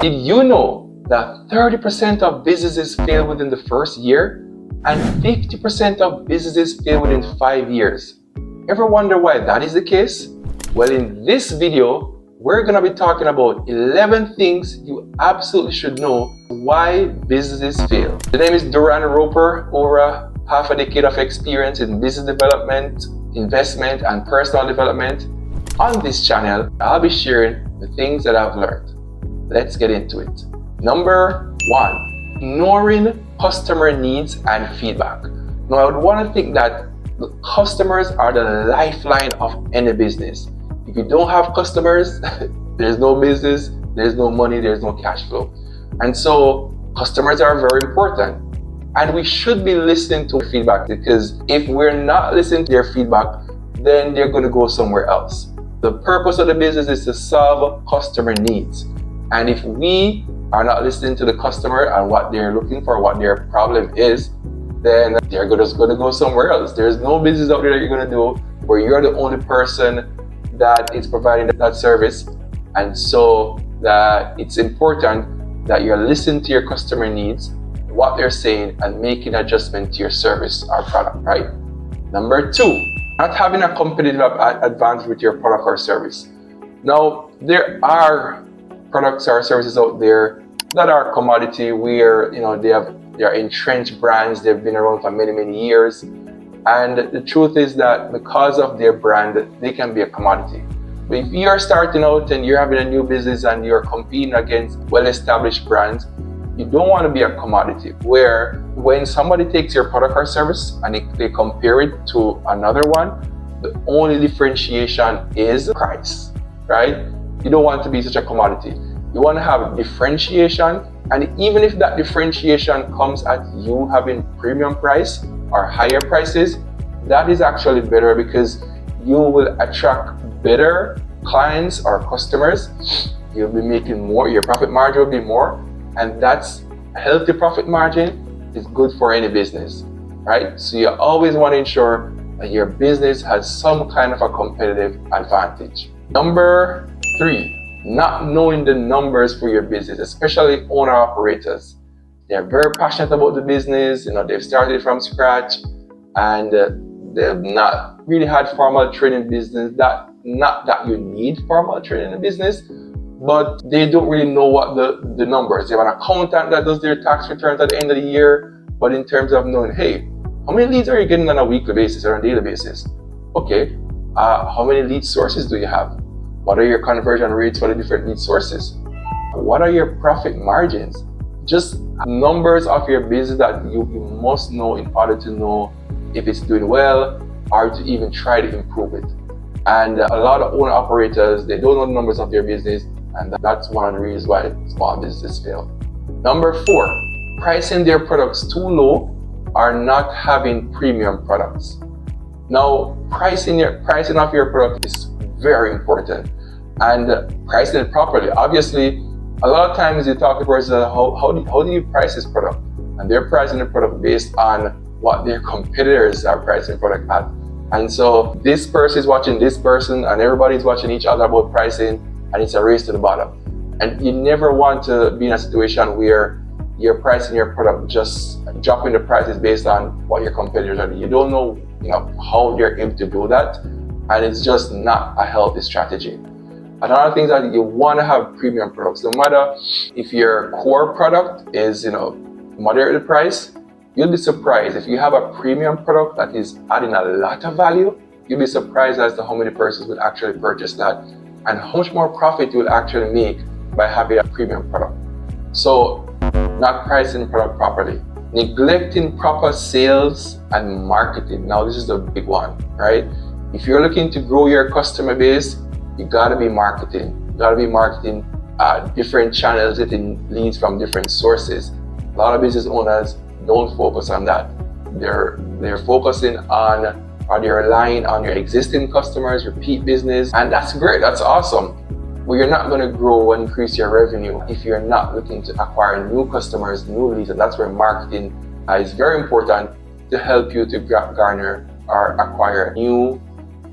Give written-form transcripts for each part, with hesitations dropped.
Did you know that 30% of businesses fail within the first year and 50% of businesses fail within 5 years? Ever wonder why that is the case? Well, in this video, we're going to be talking about 11 things you absolutely should know why businesses fail. The name is Duran Roper, over half a decade of experience in business development, investment, and personal development. On this channel, I'll be sharing the things that I've learned. Let's get into it. Number 1, ignoring customer needs and feedback. Now, I would want to think that the customers are the lifeline of any business. If you don't have customers, there's no business, there's no money, there's no cash flow. And so customers are very important. And we should be listening to feedback, because if we're not listening to their feedback, then they're going to go somewhere else. The purpose of the business is to solve customer needs. And if we are not listening to the customer and what they're looking for, what their problem is, then they're just going to go somewhere else. There's no business out there that you're going to do where you're the only person that is providing that service. And so that it's important that you're listening to your customer needs, what they're saying, and making adjustment to your service or product, right? Number 2, not having a competitive advantage with your product or service. Now, there are products or services out there that are commodity, where they are entrenched brands, they've been around for many years, and the truth is that because of their brand, they can be a commodity. But if you are starting out and you're having a new business and you're competing against well-established brands, you don't want to be a commodity, where when somebody takes your product or service and they compare it to another one, the only differentiation is price, right? You don't want to be such a commodity. You want to have differentiation, and even if that differentiation comes at you having premium price or higher prices, that is actually better, because you will attract better clients or customers. You'll be making more, your profit margin will be more, and that's a healthy profit margin is good for any business, right? So you always want to ensure that your business has some kind of a competitive advantage. Number 3, not knowing the numbers for your business, especially owner-operators. They're very passionate about the business, they've started from scratch, and they've not really had formal training business. Not that you need formal training in business, but they don't really know what the numbers. They have an accountant that does their tax returns at the end of the year, but in terms of knowing, hey, how many leads are you getting on a weekly basis or on a daily basis? Okay, how many lead sources do you have? What are your conversion rates for the different lead sources? What are your profit margins? Just numbers of your business that you must know in order to know if it's doing well or to even try to improve it. And a lot of owner operators, they don't know the numbers of their business, and that's one of the reasons why small businesses fail. Number 4, pricing their products too low or not having premium products. Now, pricing of your product is very important, and pricing it properly. Obviously, a lot of times you talk to person, how do you price this product? And they're pricing the product based on what their competitors are pricing the product at. And so this person is watching this person, and everybody's watching each other about pricing, and it's a race to the bottom. And you never want to be in a situation where you're pricing your product, just dropping the prices based on what your competitors are doing. You don't know, how they're able to do that, and it's just not a healthy strategy. Another thing is that you want to have premium products. No matter if your core product is, moderate price, you'll be surprised if you have a premium product that is adding a lot of value. You'll be surprised as to how many persons will actually purchase that, and how much more profit you will actually make by having a premium product. So, not pricing the product properly. Neglecting proper sales and marketing. Now, this is the big one, right? If you're looking to grow your customer base, you gotta be marketing. You gotta be marketing different channels, getting leads from different sources. A lot of business owners don't focus on that. They're focusing on, or they're relying on your existing customers, repeat business, and that's great, that's awesome. But you're not going to grow and increase your revenue if you're not looking to acquire new customers, new leads, and that's where marketing is very important to help you to garner or acquire new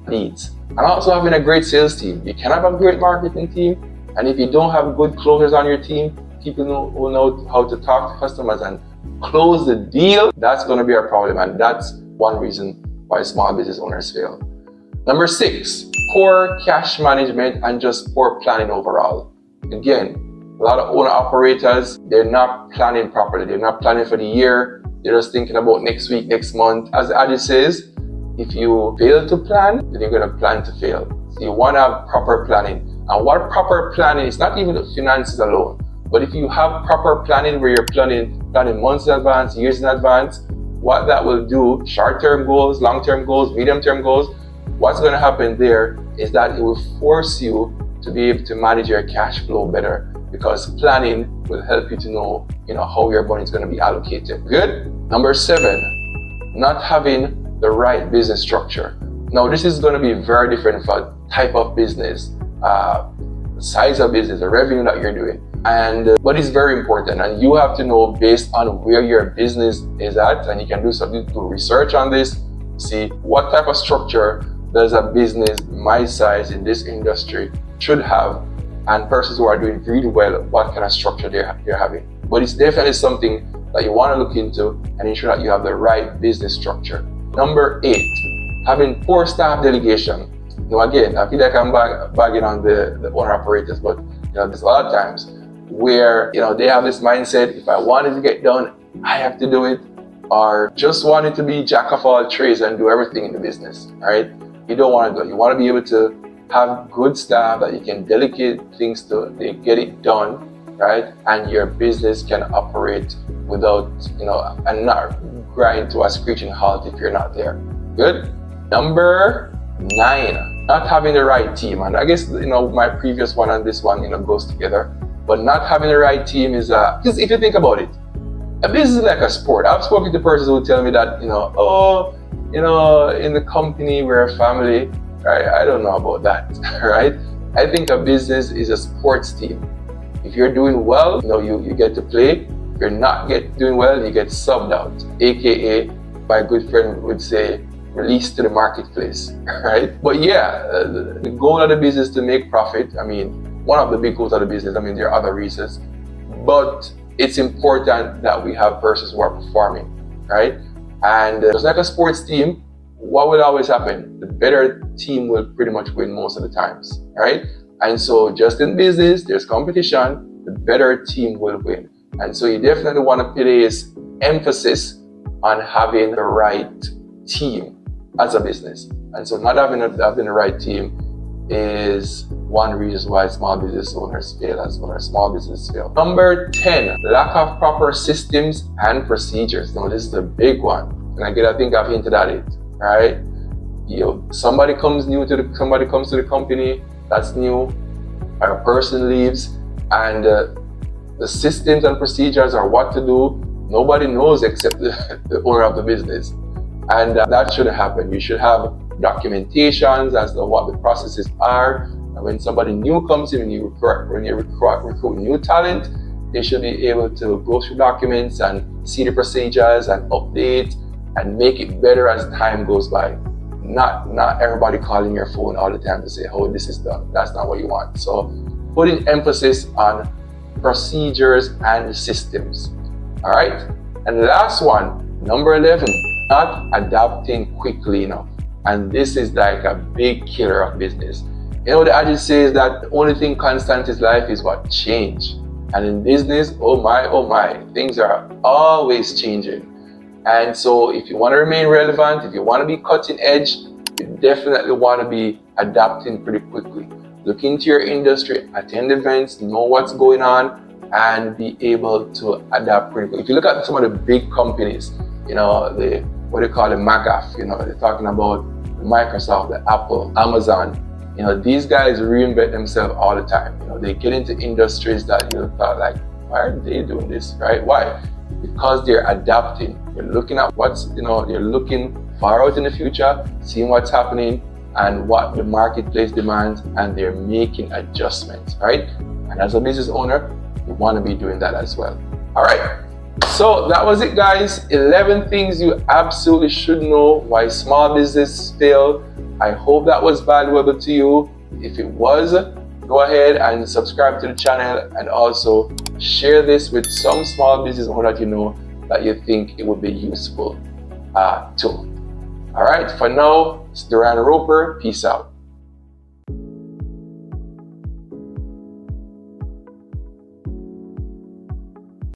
leads. And also having a great sales team. You can have a great marketing team, And if you don't have good closers on your team, people who know how to talk to customers and close the deal, that's going to be a problem. And that's one reason why small business owners fail. Number 6, poor cash management and just poor planning overall. Again, a lot of owner operators, they're not planning properly. They're not planning for the year. They're just thinking about next week, next month. As the adage says, if you fail to plan, then you're going to plan to fail. So you want to have proper planning. And what proper planning is, not even the finances alone, but if you have proper planning where you're planning months in advance, years in advance, what that will do, short-term goals, long-term goals, medium-term goals, what's going to happen there is that it will force you to be able to manage your cash flow better, because planning will help you to know, how your money is going to be allocated. Good? Number 7, not having the right business structure. Now, this is going to be very different for type of business, size of business, the revenue that you're doing. But it's very important, and you have to know based on where your business is at, and you can do research on this, see what type of structure does a business my size in this industry should have, and persons who are doing really well, what kind of structure they're having. But it's definitely something that you want to look into and ensure that you have the right business structure. Number 8, having poor staff delegation. Now again, I feel like I'm bagging on the owner operators, but there's a lot of times where they have this mindset, if I want it to get done, I have to do it, or just want it to be jack of all trades and do everything in the business. All right, you don't want to do it. You want to be able to have good staff that you can delegate things to, they get it done, right? And your business can operate without, and not grind to a screeching halt if you're not there. Good? Number 9, not having the right team. And I guess, my previous one and this one, goes together. But not having the right team is, because if you think about it, a business is like a sport. I've spoken to persons who tell me that, in the company we're a family. Right? I don't know about that, right? I think a business is a sports team. If you're doing well, you get to play. If you're not doing well, you get subbed out, aka my good friend would say, released to the marketplace, right? But yeah, the goal of the business is to make profit. I mean, one of the big goals of the business, there are other reasons, but it's important that we have persons who are performing, right? And just like a sports team, what will always happen? The better team will pretty much win most of the times, right? And so just in business, there's competition, the better team will win. And so you definitely want to place emphasis on having the right team as a business. And so not having the right team is one reason why small business owners fail as well, or small business fail. Number 10, lack of proper systems and procedures. Now this is a big one. And again, I think I've hinted at it. Right? Somebody comes to the company that's new, or a person leaves, and the systems and procedures are what to do. Nobody knows except the owner of the business, and that shouldn't happen. You should have documentations as to what the processes are. And when somebody new comes in, when you recruit new talent, they should be able to go through documents and see the procedures and update and make it better as time goes by. Not everybody calling your phone all the time to say, oh, this is done. That's not what you want. So putting emphasis on procedures and systems. All right. And the last one, number 11, not adapting quickly enough. And this is like a big killer of business. The adage says that the only thing constant in life is what? Change. And in business, oh my, things are always changing. And so if you want to remain relevant, if you want to be cutting edge, you definitely want to be adapting pretty quickly. Look into your industry, attend events, know what's going on, and be able to adapt pretty quickly. If you look at some of the big companies, what they call the MAGAF, they're talking about Microsoft, the Apple, Amazon. These guys reinvent themselves all the time. They get into industries that you thought like, why are they doing this, right? Why? Because they're adapting. You're looking at you're looking far out in the future, seeing what's happening and what the marketplace demands, and they're making adjustments, right? And as a business owner, you want to be doing that as well. All right. So that was it, guys. 11 things you absolutely should know why small business fail. I hope that was valuable to you. If it was, go ahead and subscribe to the channel, and also share this with some small business owner that you know that you think it would be useful to. All right, for now, it's Duran Roper. Peace out.